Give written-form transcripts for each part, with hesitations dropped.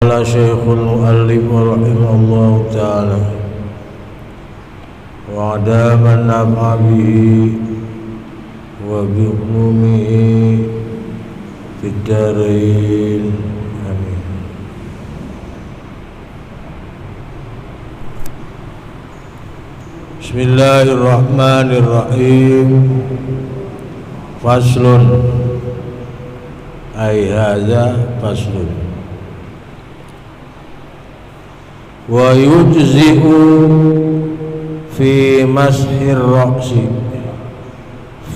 Qala Syekhul Mu'allif rahimahullahu ta'ala wa adaman naf'a bihi wa bi'ulumihi fid darain. Amin. Bismillahirrahmanirrahim. Faslun ay hadza faslun wa yujzi'u fi mashir ra'si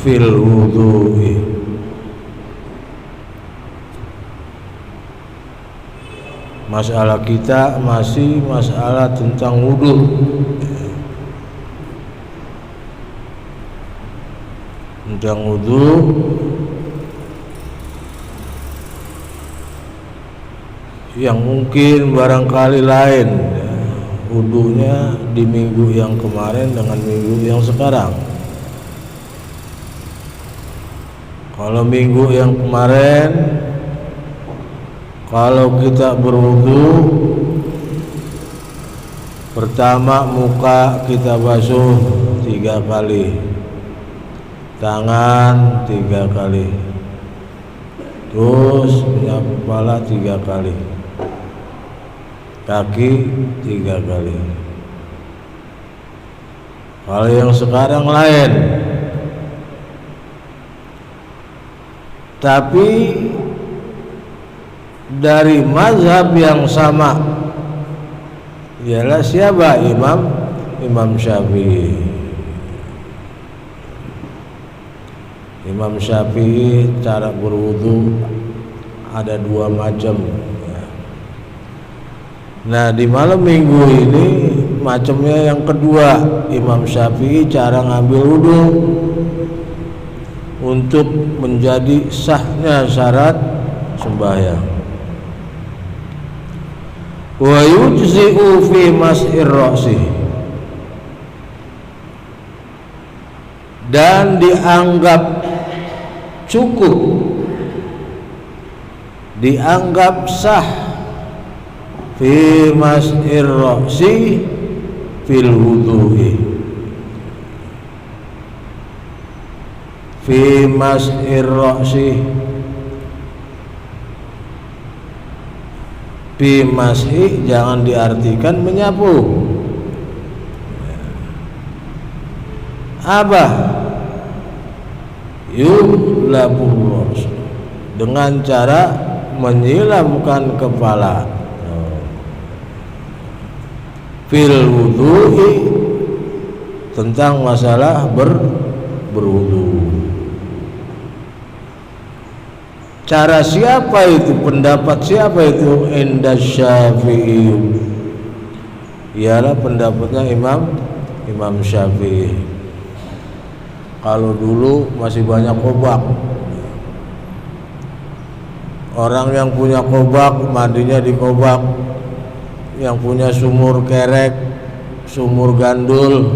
fil wudu'i. Masalah kita masih masalah tentang wudu. Tentang wudu yang mungkin barangkali lain wudunya di minggu yang kemarin dengan minggu yang sekarang. Kalau minggu yang kemarin, kalau kita berwudu, pertama muka kita basuh 3 kali, tangan 3 kali, terus menyapu kepala 3 kali, kaki 3 kali. Kalau yang sekarang lain, tapi dari mazhab yang sama, ialah siapa? Imam Syafi'i. Imam Syafi'i cara berwudu ada 2 macam. Nah, di malam minggu ini macamnya yang kedua. Imam Syafi'i cara ngambil wudu untuk menjadi sahnya syarat sembahyang. Wa yujzi'u fi mashir ra'si, dan dianggap cukup, dianggap sah fi mashir ra'si fil wudu'i, fi mashir ra'si, fi mashi jangan diartikan menyapu. Apa? Yulabur ra's, dengan cara menyilamkan kepala. Fil wudu'i, tentang masalah berwudu. Cara siapa itu? Pendapat siapa itu? Inda Syafi'i, ialah pendapatnya Imam Syafi'i. Kalau dulu masih banyak kobak, orang yang punya kobak mandinya di kobak, yang punya sumur kerek, sumur gandul,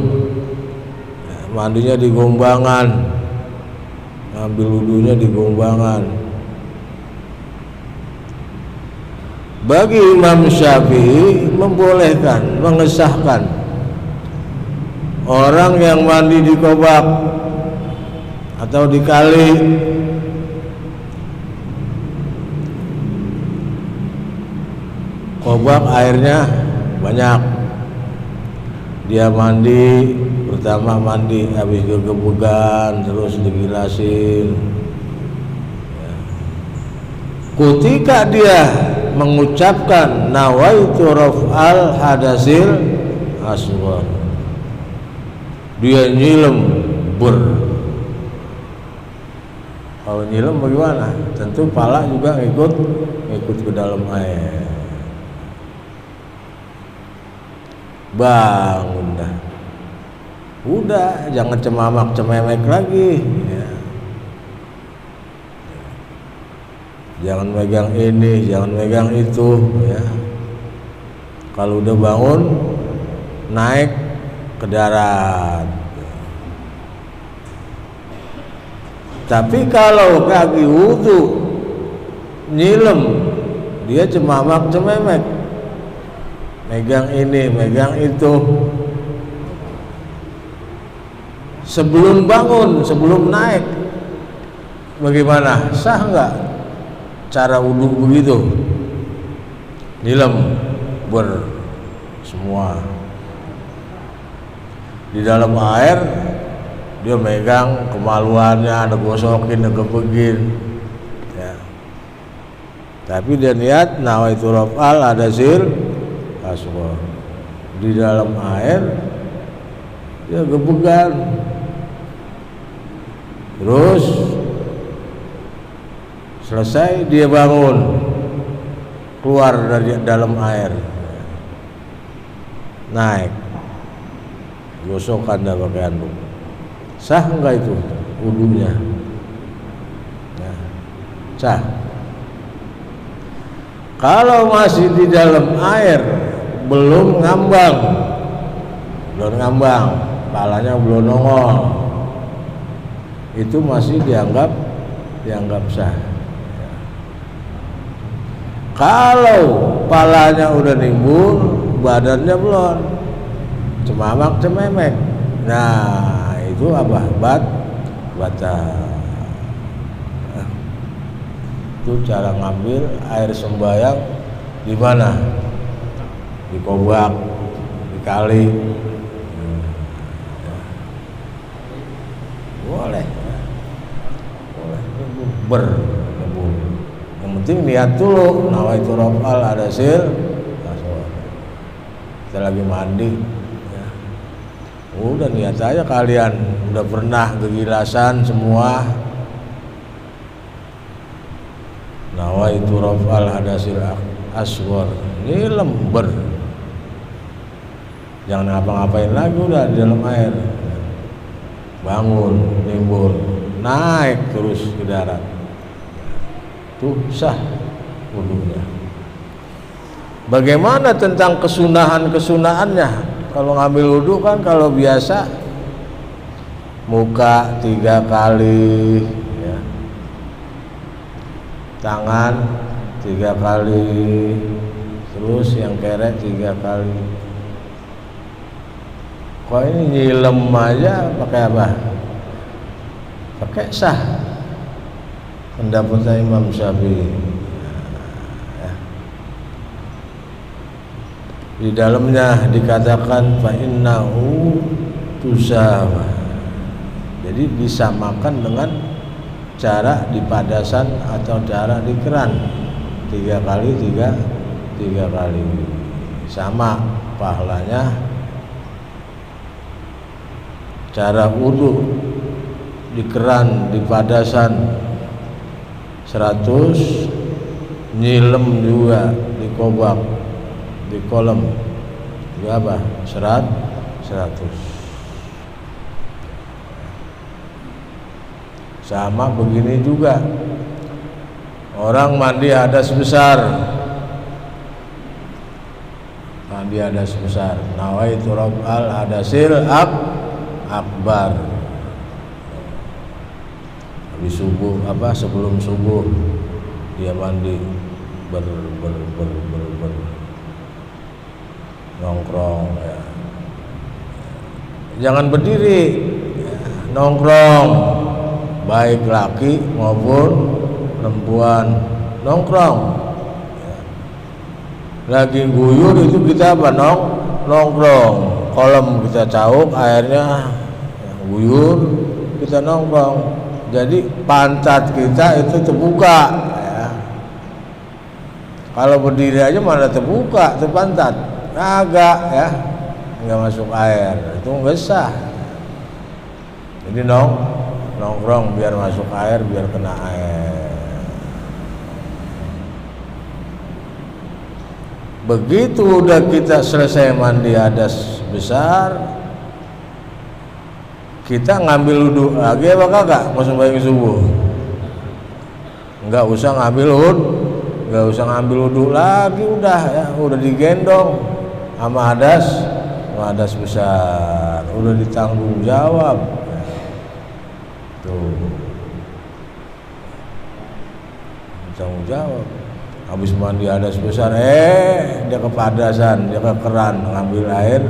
mandinya di gombangan, ngambil wudunya di gombangan. Bagi Imam Syafi'i membolehkan, mengesahkan orang yang mandi di kobak atau di kali, kobak airnya banyak, dia mandi, pertama mandi habis gegebugan, terus digilasin. Ketika dia mengucapkan nawaitu raf'al hadasil asghar, dia nyilem kalau nyilem bagaimana? Tentu pala juga ikut ke dalam air. Bangun dah, udah jangan cemamek lagi ya. Jangan megang ini, jangan megang itu ya. Kalau udah bangun, naik ke darat. Tapi kalau kaki wudu nyilem dia cemamak cememek, megang ini megang itu. Sebelum bangun, sebelum naik, bagaimana? Sah nggak cara wudhu begitu? Nilem semua di dalam air, dia megang, kemaluannya ada gosokin, ada gepegin ya. Tapi dia niat nawaitu raf'al hadasil asghar. Di dalam air dia gepegan, terus selesai dia bangun, keluar dari dalam air, naik, gosokkan dah pakai handuk. Sah enggak itu wudunya? Ya, sah. Kalau masih di dalam air, belum ngambang, kepalanya belum nongol, itu masih dianggap sah. Kalau palanya udah nimbul, badannya belum, cemamak cememek, nah itu apa? Batal. Itu cara ngambil air sembahyang di mana? Di kobak, di kali, boleh. Yang penting niat dulu, nawaitu raf'al hadasil asghar. Kita lagi mandi ya. Udah niat aja kalian, udah pernah kegilasan semua, nawaitu raf'al hadasil asghar, ini lember, jangan ngapa-ngapain lagi, udah di dalam air, bangun, nimbul, naik terus ke darat, itu sah wudunya. Bagaimana tentang kesunahannya? Kalau ngambil wudu kan kalau biasa muka 3 kali ya, tangan 3 kali, terus yang kere 3 kali. Kok ini nyilem aja pakai apa? Pakai sah. Pendapatnya Imam Syafi'i. Ya. Di dalamnya dikatakan fa innahu tusawa. Jadi disamakan dengan cara di padasan atau cara di keran, 3 kali, 3 kali, sama pahalanya. Cara wudu di keran, di padasan 100, nyilem juga di kobak, di kolam juga apa? 100. Sama begini juga, orang mandi hadas besar, nawaitu raf'al hadasil akbar. Habis subuh sebelum subuh dia mandi nongkrong ya. Jangan berdiri ya, nongkrong, baik laki maupun perempuan nongkrong ya. Lagi guyur itu kita apa? Nongkrong. Kolam kita cauk, airnya guyur, kita nongkrong. Jadi pantat kita itu terbuka ya. Kalau berdiri aja mana terbuka tuh pantat, agak ya, nggak masuk air, itu nggak sah. Jadi nongkrong biar masuk air, biar kena air. Begitu udah kita selesai mandi hadas besar, kita ngambil wudu lagi apa kagak? Mau sembahyang subuh? Nggak usah ngambil wudu lagi, udah ya, udah digendong sama hadas besar, udah ditanggung jawab. Tuh, ditanggung jawab. habis mandi hadas besar, dia kepadasan, dia ke keran ngambil air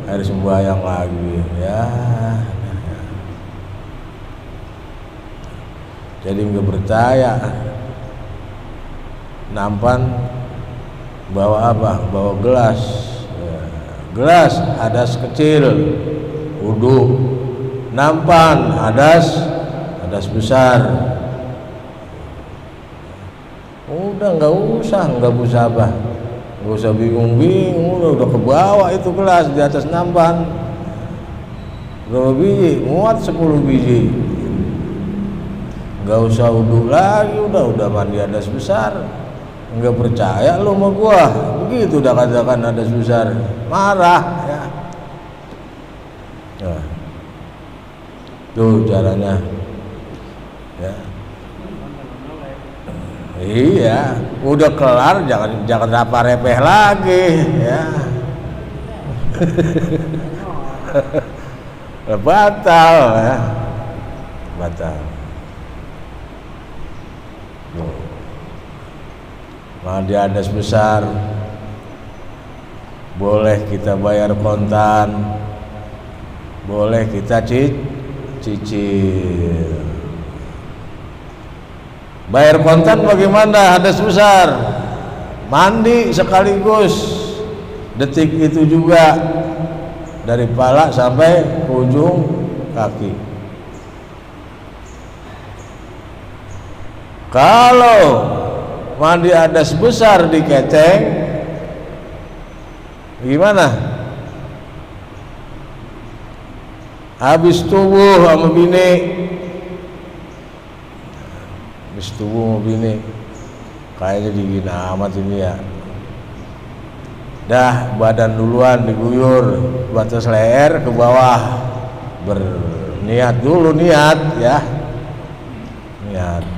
sembahyang lagi ya. Jadi nggak percaya. Nampan bawa apa? Bawa gelas ya. Gelas hadas kecil wudu, nampan hadas besar. Udah nggak usah apa, nggak usah bingung, udah kebawa itu gelas di atas nampan. Berapa biji? Muat 10 biji. Nggak usah wudu lagi, udah mandi hadas besar. Nggak percaya lu sama gua, begitu udah katakan hadas besar, marah ya. Nah, tuh caranya ya. Iya, udah kelar jangan repeh lagi ya. Batal ya. Batal. Mandi hadas besar boleh kita bayar kontan, boleh kita cicil. Bayar kontan bagaimana? Hadas besar mandi sekaligus, detik itu juga dari pala sampai ujung kaki. Kalau mandi hadas besar di keteng gimana? Habis tubuh sama bini, habis tubuh sama bini, kayaknya dingin amat ini ya. Dah badan duluan diguyur batas leher ke bawah, berniat dulu ya, niat.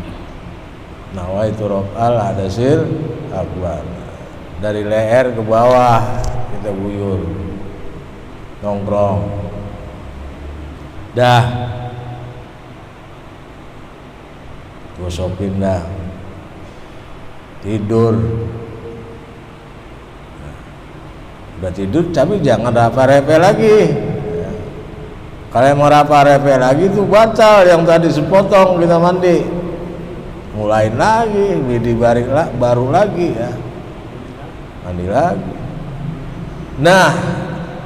Nawaitu raf'al hadasil akbar. Dari leher ke bawah kita guyur, nongkrong. Dah gosokin dah, tidur. Udah tidur tapi jangan rapa-repe lagi ya. Kalau mau rapa-repe lagi itu batal yang tadi sepotong kita mandi, mulain lagi, baru lagi ya, mandi lagi. Nah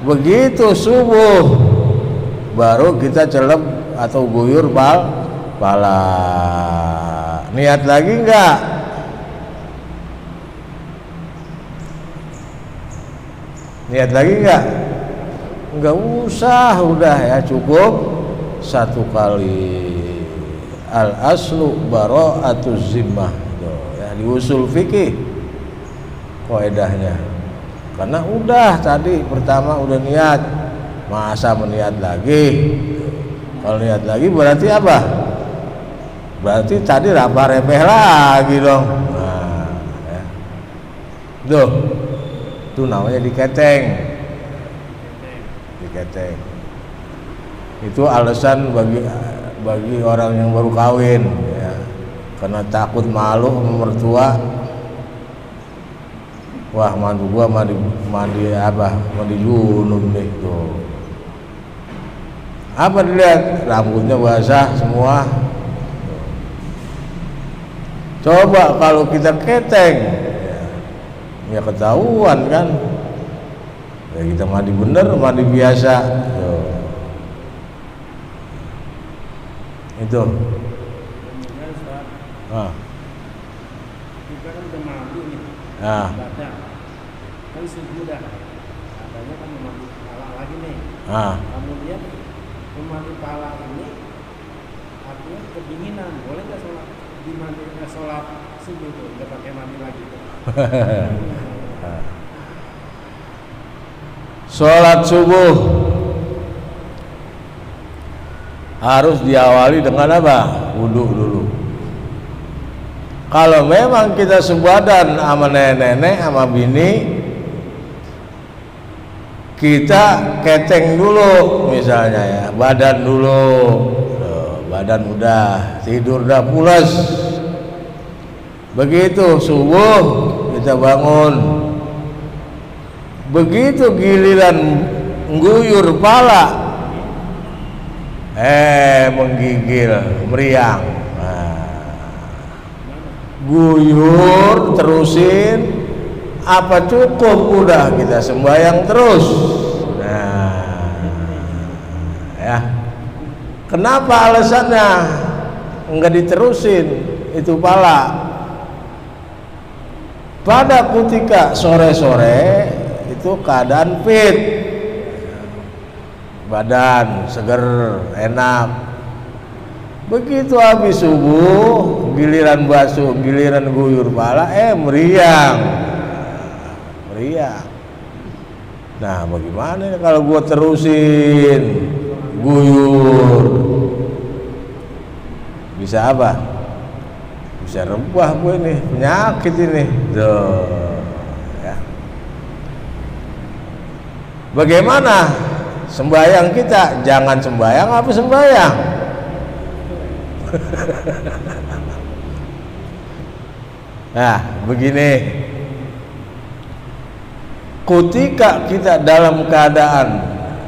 begitu subuh baru kita celep atau guyur pala. Niat lagi enggak? Niat lagi enggak? Enggak usah, udah ya, cukup satu kali. Al aslu bara'atuz zimmah ya, di usul fikih kaidahnya. Karena udah tadi pertama udah niat, masa meniat lagi? Kalau niat lagi berarti apa? Berarti tadi repeh lagi dong. Nah, ya. Itu namanya diketeng. Itu alasan bagi orang yang baru kawin ya, karena takut malu sama mertua. Wah, mantu gua mandi junub nih tuh. Apa dilihat? Rambutnya basah semua. Coba kalau kita keteng ya ketahuan kan ya, kita mandi bener, mandi biasa itu. Kita kan udah mandi nih, badan kan subuh dah, katanya kan memandi pala lagi nih. Kemudian memandi pala ini artinya kedinginan, boleh nggak sholat subuh tuh nggak pakai mandi lagi tuh? Sholat subuh harus diawali dengan apa? Wudu dulu. Kalau memang kita sebadan sama nenek-nenek sama bini, kita keteng dulu misalnya ya, badan dulu. Badan udah tidur udah pulas, Begitu subuh kita bangun, begitu giliran guyur pala, menggigil, meriang. Guyur terusin, apa cukup udah kita sembahyang terus. Ya, kenapa alasannya enggak diterusin itu pala? Pada ketika sore-sore itu keadaan fit, badan seger, enak. Begitu habis subuh, giliran basuh, giliran guyur pala, meriang. Nah, bagaimana kalau gua terusin guyur? Bisa apa? Bisa rebah gue nih, penyakit ini. Ya. Bagaimana sembahyang kita? Jangan sembahyang apa sembahyang? Nah, begini. Ketika kita dalam keadaan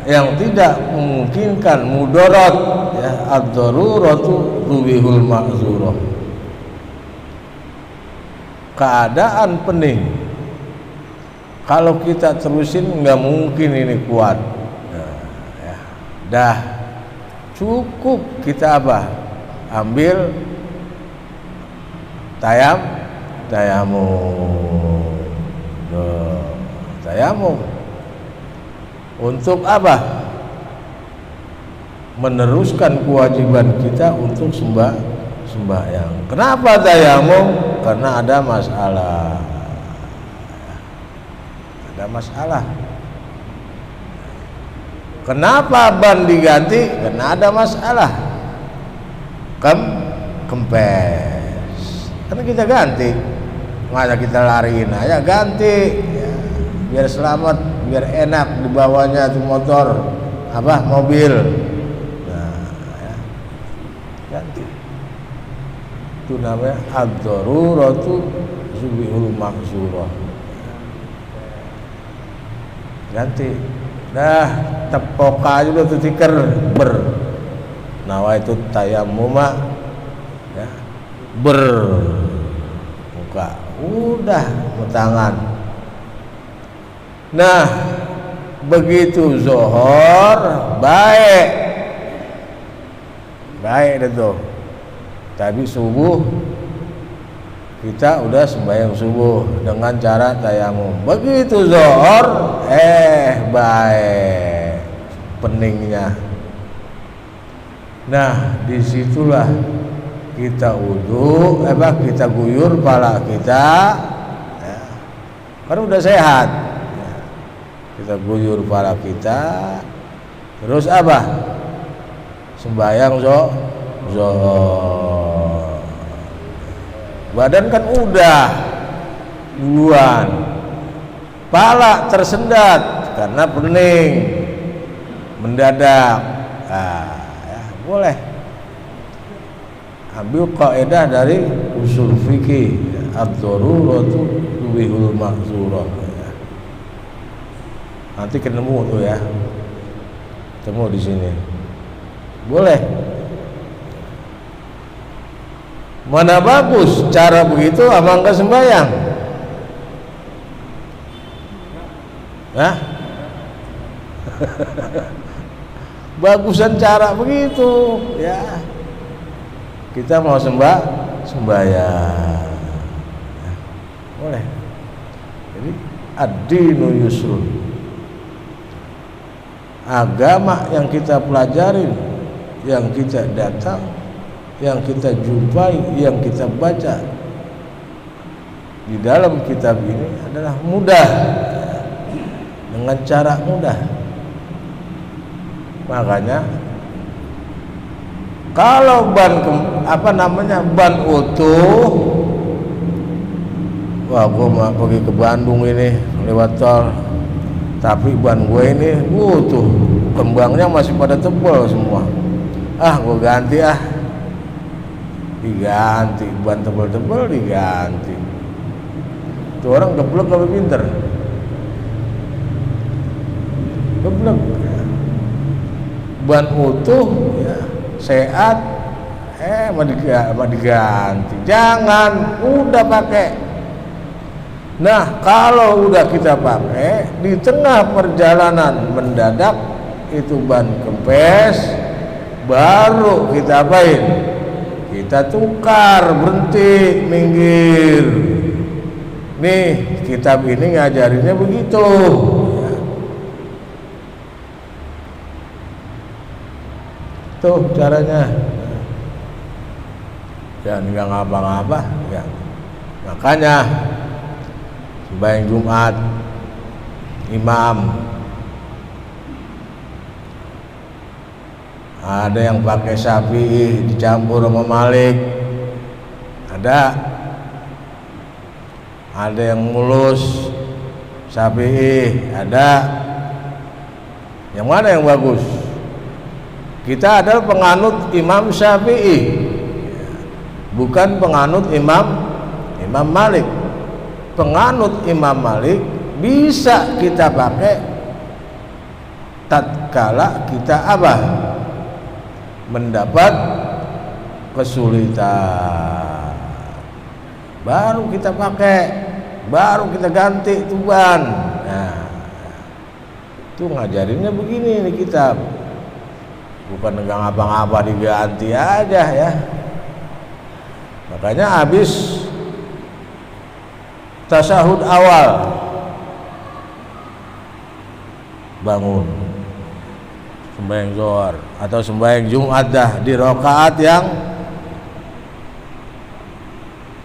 yang tidak memungkinkan mudarat, ya, ad-daruratu tubihul ma'zurah. Keadaan pening, kalau kita terusin nggak mungkin ini kuat. Ya, dah cukup kita apa? Ambil tayamum untuk apa? Meneruskan kewajiban kita untuk sembahyang. Kenapa tayamum? Karena ada masalah. Kenapa ban diganti? Karena ada masalah. Kempes. Karena kita ganti. Masa kita lariin aja ganti. Ya, biar selamat, biar enak dibawanya tuh motor, mobil. Nah, ya. Ganti. Itu namanya ad-daruratu tubihul ma'zurah. Ganti. Dah tepok aja udah tuh stiker nawaitu tayammuma, ya, muka udah tangan. Nah, begitu zuhur baik itu. Tapi subuh kita udah sembahyang subuh dengan cara tayamum. Begitu zuhur baik peningnya. Nah, disitulah kita wudu, kita guyur pala kita, ya, kan udah sehat. Ya, kita guyur pala kita, terus apa? Sembahyang zuhur. Badan kan udah duluan, pala tersendat karena pening mendadak. Ya, boleh ambil kaidah dari usul fikih, ad-daruratu tubihul ma'zurah. Ya. Nanti ketemu tuh ya, ketemu di sini. Boleh. Mana bagus cara begitu apa enggak sembahyang? Hah? Bagusan cara begitu, ya. Kita mau sembahyang. Ya, boleh. Jadi ad-dinu yusrun. Agama yang kita pelajarin, yang kita datang, yang kita jumpai, yang kita baca di dalam kitab ini adalah mudah, dengan cara mudah. Makanya kalau ban utuh, wah gua mau pergi ke Bandung ini lewat tol, tapi ban gue ini utuh, kembangnya masih pada tebal semua. Gua ganti diganti, ban tebel-tebel diganti. Itu orang geblek apa pinter? Geblek. Ban utuh, ya, sehat, mau diganti. Jangan, udah pakai. Nah, kalau udah kita pakai di tengah perjalanan mendadak itu ban kempes, baru kita apain? Kita tukar, berhenti, minggir. Nih, kitab ini ngajarinnya begitu. Tuh caranya. Ya, nggak ngapa-ngapa, ya. Makanya sembahyang Jumat imam ada yang pakai Syafi'i dicampur sama Malik, ada yang mulus Syafi'i, ada. Yang mana yang bagus? Kita adalah penganut Imam Syafi'i, bukan penganut Imam Malik. Penganut Imam Malik bisa kita pakai tatkala kita apa? Mendapat kesulitan. Baru kita pakai, baru kita ganti itu ban. Nah, itu ngajarinnya begini nih kitab. Bukan nggak ngapa-ngapa diganti aja ya. Makanya habis tasyahud awal bangun sembahyang zuhur atau sembahyang Jumat dah di rakaat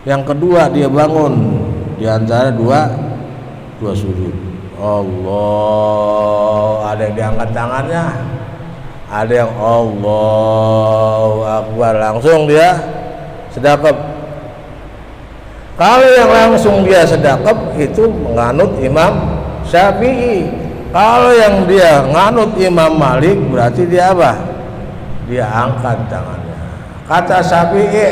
yang kedua dia bangun di antara dua sujud. Allah, ada yang diangkat tangannya, ada yang Allahu Akbar, langsung dia sedekap. Kalau yang langsung dia sedekap itu menganut Imam Syafi'i. Kalau yang dia nganut Imam Malik berarti dia apa? Dia angkat tangannya. Kata Syafi'i,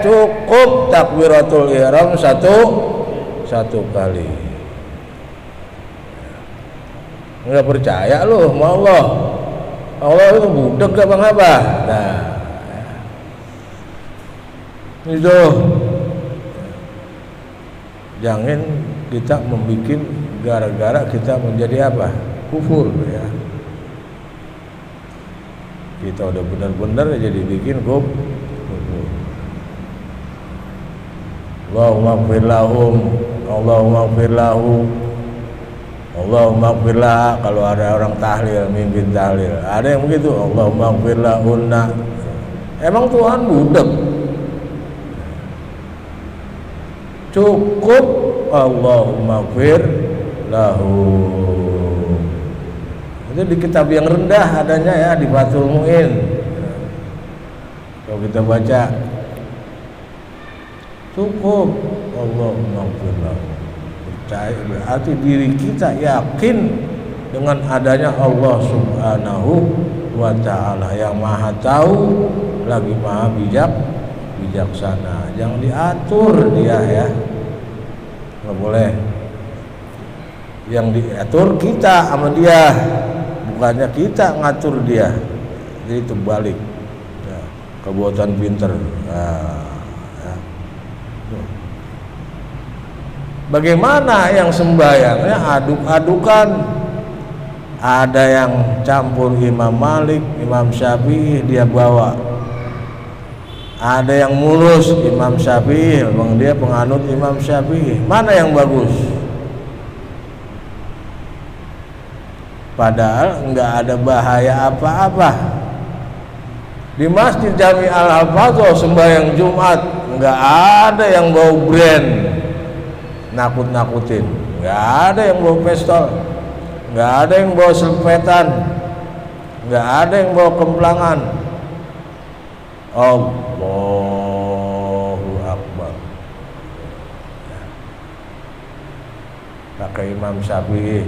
cukup takbiratul ihram satu kali. Enggak percaya lu sama Allah. Allah itu budak gak apa? Nah, itu jangan kita membuat gara-gara kita menjadi apa? Kufur ya. Kita udah benar-benar jadi bikin kufur. Allahumma ighfir lahum, Allahumma ighfir lahu, Allahumma ighfir lah. Kalau ada orang tahlil, mimpin tahlil, ada yang begitu, Allahumma ighfir lahunna. Emang Tuhan budak? Cukup Allahumma ighfir lahu. Itu di kitab yang rendah adanya ya, di Fathul Mu'in. Kalau kita baca cukup Allahumma ighfir lahu. Percaya, berarti diri kita yakin dengan adanya Allah Subhanahu wa ta'ala yang maha tahu lagi maha bijaksana. Jangan diatur dia ya, nggak boleh. Yang diatur kita sama dia, bukannya kita ngatur dia. Jadi itu balik ya, kebuatan pinter. Nah, ya. Bagaimana yang sembahyangnya aduk-adukan? Ada yang campur Imam Malik, Imam Syafi'i dia bawa. Ada yang mulus Imam Syafi'i, memang dia penganut Imam Syafi'i. Mana yang bagus? Padahal enggak ada bahaya apa-apa. Di Masjid Jami Al-Hafadhah sembahyang Jumat enggak ada yang bawa brand nakut-nakutin, enggak ada yang bawa pistol, enggak ada yang bawa selpetan, enggak ada yang bawa kemplangan. Allahu Akbar. Pakai Imam Syafi'i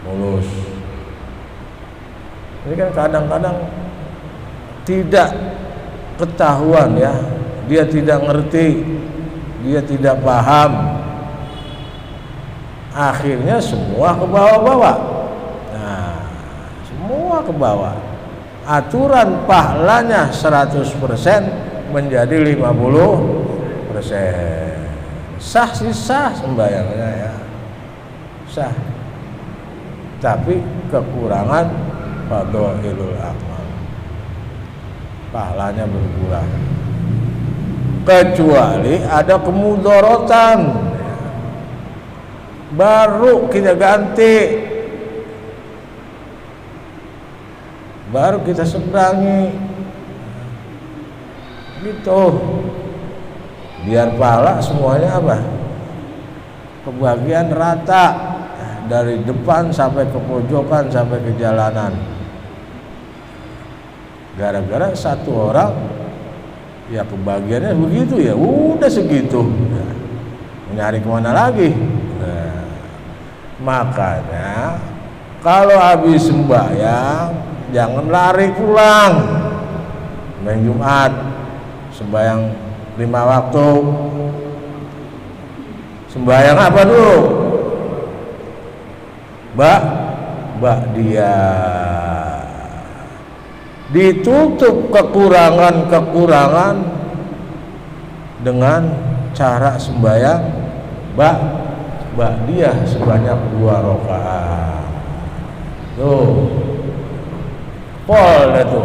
mulus. Ini kan kadang-kadang tidak ketahuan ya, dia tidak ngerti, dia tidak paham, akhirnya semua ke bawah-bawah. Nah, semua ke bawah. Aturan pahalanya 100% menjadi 50%. Sah sih sah sembahyangnya ya, sah. Tapi kekurangan fadhailul amal, pahalanya berkurang. Kecuali ada kemudorotan, baru kita ganti, baru kita seberangi gitu, biar pahala semuanya apa, kebagian rata dari depan sampai ke pojokan sampai ke jalanan. Gara-gara satu orang ya kebagiannya begitu ya, udah segitu ya. Nyari kemana lagi? Nah, makanya kalau habis sembahyang jangan lari pulang. Main Jumat sembahyang 5 waktu, sembahyang apa dulu? Dia ditutup kekurangan-kekurangan dengan cara sembahyang dia sebanyak 2 rakaat. Tuh, pol itu.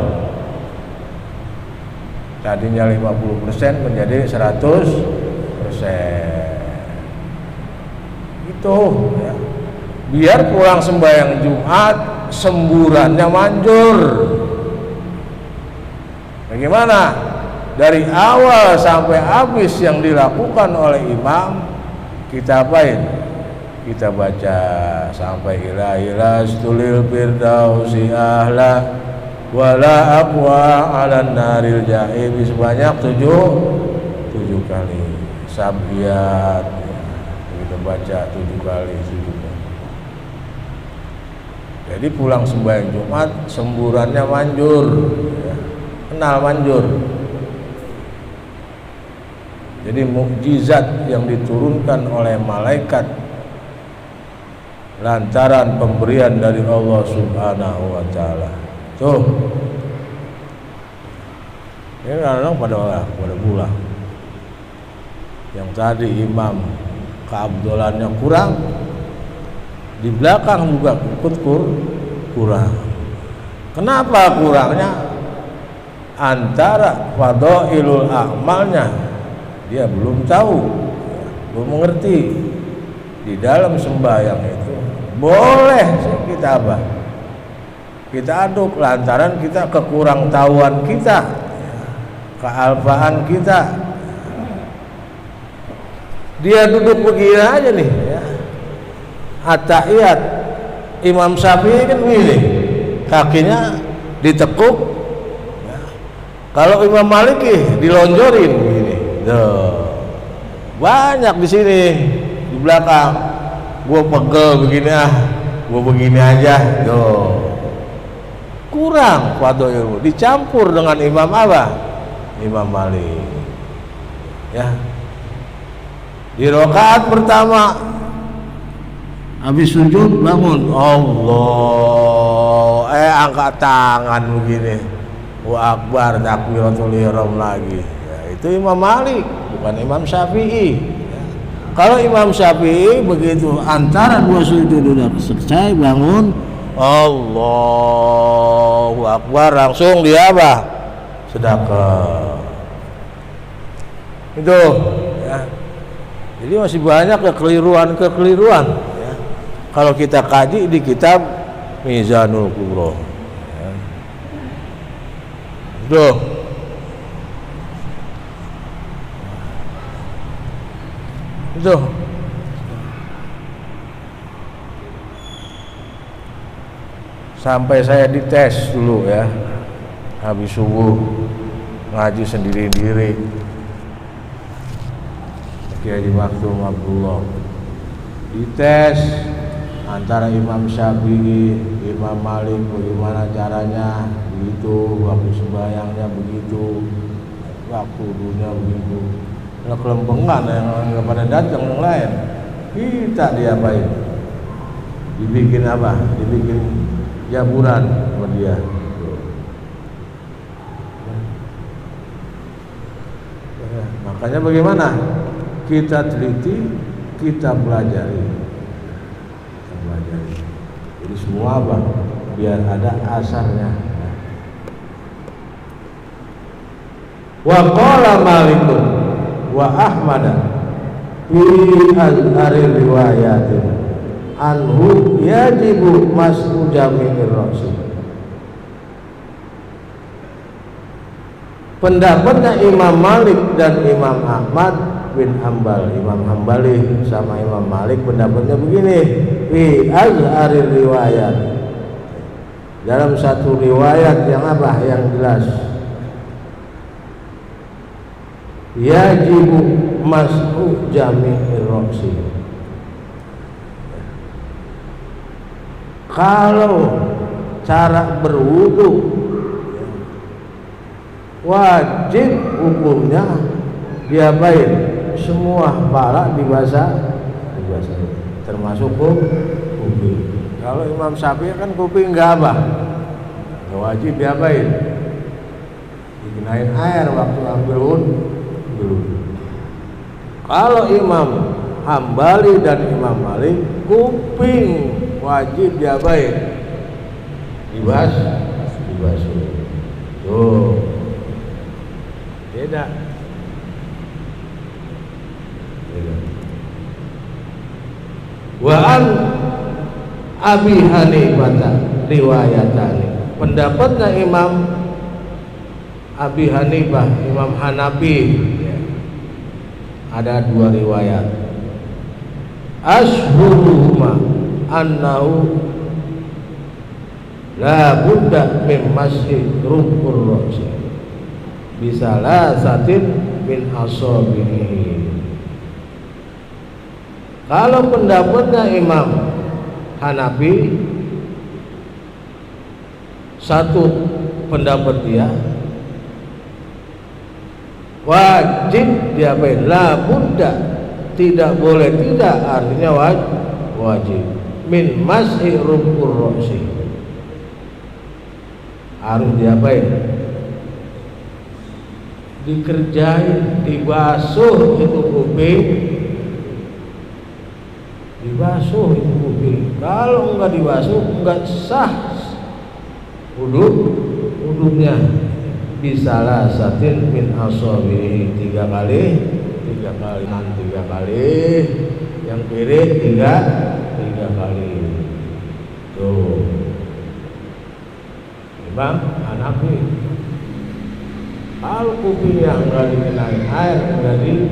Tadinya 50% menjadi 100%. Itu ya. Biar pulang sembahyang Jumat semburannya manjur. Bagaimana? Dari awal sampai habis yang dilakukan oleh imam kita apain? Kita baca sampai ila stulil firdausi ahla wala aqwa 'alan naril jahim sebanyak 7 kali. Sabiyat kita baca 7 kali. Jadi pulang sembahyang Jumat semburannya manjur ya. Kenal manjur. Jadi mukjizat yang diturunkan oleh malaikat lantaran pemberian dari Allah Subhanahu wa taala. Tuh. Ini orang pada pulang. Yang tadi imam keabdolannya kurang, di belakang juga ikut kurang. Kenapa kurangnya? Antara fadhailul a'malnya dia belum tahu, belum mengerti. Di dalam sembahyang itu boleh kita apa? Kita aduk lantaran kita kekurang tahuan kita, kealpaan kita. Dia duduk begini aja nih ya. At-tahiyat Imam Syafi'i kan begini, kakinya ditekuk ya. Kalau Imam Maliki dilonjorin begini. Tuh. Banyak di sini di belakang. Gua pegel begini gua begini aja. Tuh. Kurang fadhail, dicampur dengan Imam apa? Imam Malik. Ya. Di rakaat pertama habis sujud bangun Allah, angkat tangan begini, wa akbar, takbiratul ihram lagi ya, itu Imam Malik bukan Imam Syafi'i ya. Kalau Imam Syafi'i begitu antara 2 sujud udah selesai bangun Allahu akbar langsung dia apa? Sedekah itu ya. Jadi masih banyak kekeliruan ya. Kalau kita kaji di kitab Mizanul Kubro ya. Itu sampai saya dites dulu ya, habis subuh ngaji sendiri-sendiri Kiai Maktum Abdullah, dites antara Imam Syafi'i, Imam Malik bagaimana caranya begitu, waktu sembahyangnya begitu, waktu dunia begitu. Nah, kelempengan yang nggak pada datang yang lain, kita diapain? Dibikin apa? Dibikin jamuran sama dia. Makanya bagaimana? Kita teliti, kita pelajari. Jadi semua apa? Biar ada asarnya. Wa qala Malikun wa Ahmad fi al-ari riwayatin anhu yajibu mas'u jami'ir ra'si. Pendapatnya Imam Malik dan Imam Ahmad bin Hambal, Imam Hambali sama Imam Malik pendapatnya begini, fi azhari riwayat, dalam satu riwayat yang apa? Yang jelas, yajibu mas'u jami'ir ra'si. Kalau cara berwudu wajib hukumnya diapain? Semua kepala dibasah, termasuk kuping. Kalau Imam Syafi'i kan kuping enggak apa, nggak wajib diapain? Dikenain air waktu ambil wudu. Kalau Imam Hambali dan Imam Malik, kuping wajib diapain? Dibasuh. Tuh, beda. Wa an Abi Hanifah riwayatani, pendapatnya Imam Abi Hanifah, Imam Hanafi, ada dua riwayat. Ashhuruhuma annahu la budda min masjid rukun roksi bisalah satin min asobihi. Kalau pendapatnya Imam Hanafi, satu pendapat dia wajib diapain? La budda, tidak boleh, tidak artinya wajib min masih rukun roksi, harus diapain? Dikerjain, dibasuh itu kuping, dibasuh itu kuping. Kalau enggak dibasuh enggak sah wudhunya. Bisalah satin min asabihi, tiga kali, yang kiri tiga kali. Tuh, Imam Hanafi. Kalau kuping yang enggak dikenai air, enggak di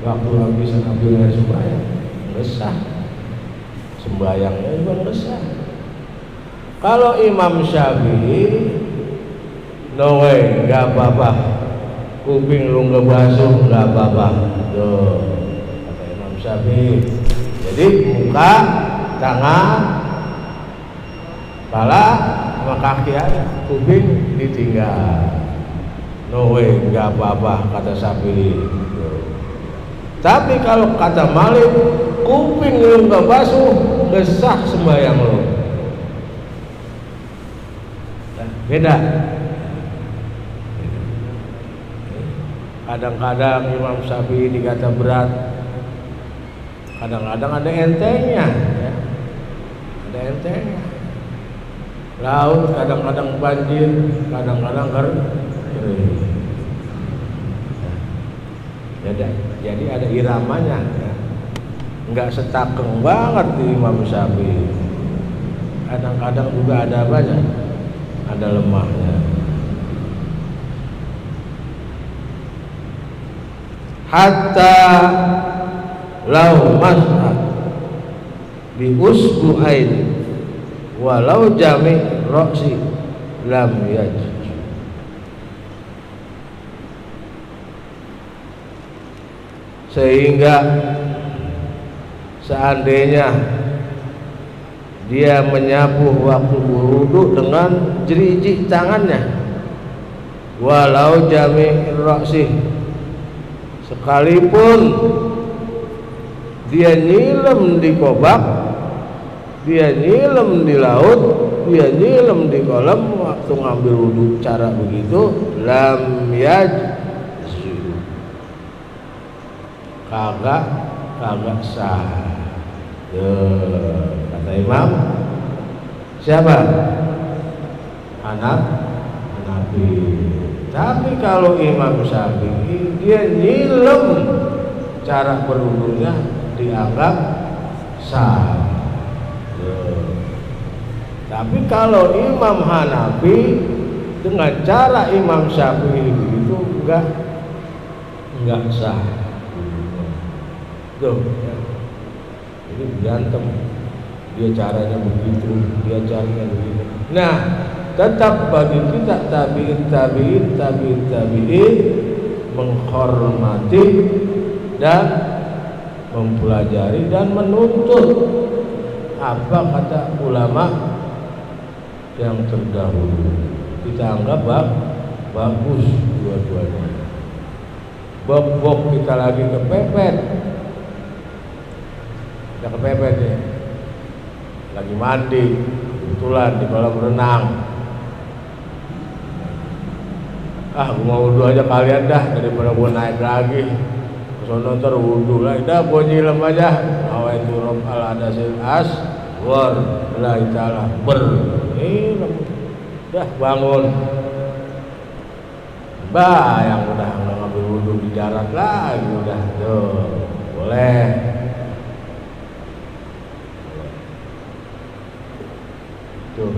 waktu habisan ambil air sembahyang, resah sembahyangnya juga resah. Kalau Imam Syafi'i, no way, enggak apa-apa, kuping lu enggak basuh enggak apa-apa. Tuh, kata Imam Syafi'i. Jadi muka, tangan, kepala, sama kaki aja, kuping ditinggal. No way, enggak apa-apa, kata Syafi'i. Tapi kalau kata Malik, kuping lu enggak basuh, enggak sah sembahyang lu. Beda. Kadang-kadang Imam Syafi'i dikata berat, kadang-kadang ada entengnya, ya. Ada entengnya. Laut kadang-kadang banjir, kadang-kadang kering. Beda. Jadi ada iramanya, ya. Enggak setakeng banget di Imam Syafi'i. Kadang-kadang juga ada banyak, ada lemahnya. Hatta lau mas'ad bi usbu'ain walau jami' roksi lam yaj. Sehingga seandainya dia menyapu waktu berwudu dengan jeriji tangannya, walau jami' ra'sih, sekalipun dia nyilem di kobak, dia nyilem di laut, dia nyilem di kolam, waktu ngambil wudu cara begitu, lam yajzu, kagak sah. Kata Imam siapa? Hanafi. Tapi kalau Imam Syafi'i dia nyilem cara berwudunya dianggap sah. Tapi kalau Imam Hanafi dengan cara Imam Syafi'i itu enggak sah. Tuh. Ini berantem, dia caranya begitu, dia caranya begitu. Nah, tetap bagi kita tabi'in menghormati dan mempelajari dan menuntut apa kata ulama yang terdahulu. Kita anggap bagus dua-duanya. Bok kita lagi kepepet. Kita kepepet ya, lagi mandi kebetulan di kolam renang. Gue mau wudu aja kalian dah, daripada gue naik lagi kesono ntar wudu lagi. Dah gue nyilem aja. Awaitu rob al adasil aswar la ta'ala dah bangun, yang udah ngambil wudu di darat lagi udah tuh boleh. Tuh.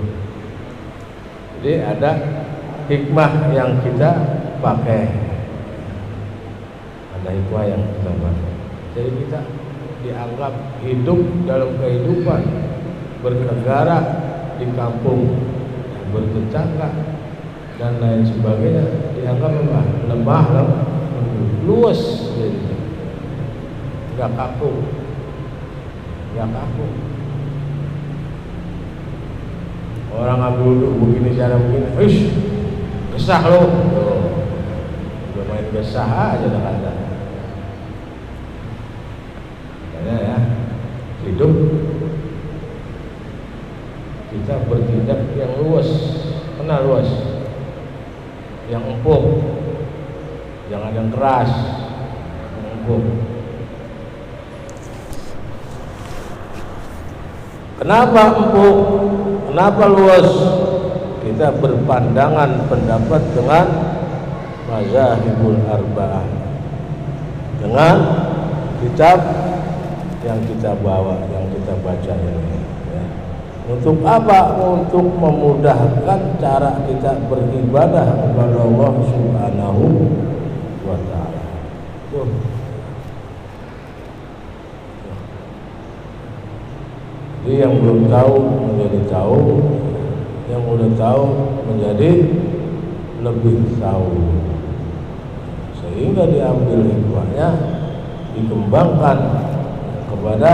Jadi ada hikmah yang kita pakai, ada hikmah yang kita pakai. Jadi kita dianggap hidup dalam kehidupan bernegara di kampung, bertetangga dan lain sebagainya dianggap lemah, luas, nggak kaku. Orang ambil duduk begini cara begini, gesah lo, udah main gesah aja dah kata. Makanya ya, hidup kita bertindak yang luas, luas, yang empuk, jangan yang keras, yang empuk. Kenapa empuk? Kenapa luas? Kita berpandangan pendapat dengan mazhabul arba'ah, dengan kitab yang kita bawa, yang kita baca ini ya. Untuk apa? Untuk memudahkan cara kita beribadah kepada Allah Subhanahu wa ta'ala. Jadi yang belum tahu menjadi tahu, yang udah tahu menjadi lebih tahu, sehingga diambil hikmahnya, dikembangkan kepada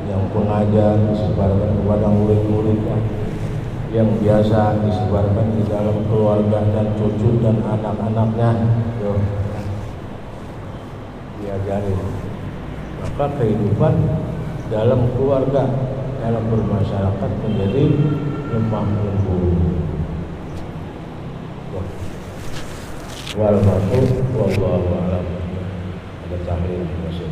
yang pengajar, disebarkan kepada murid-muridnya, yang biasa disebarkan di dalam keluarga dan cucu dan anak-anaknya. Diajari, maka kehidupan dalam keluarga, dalam bermasyarakat menjadi lemah lembut. Wal masuk wallahu a'lam. Ada tahlil masuk.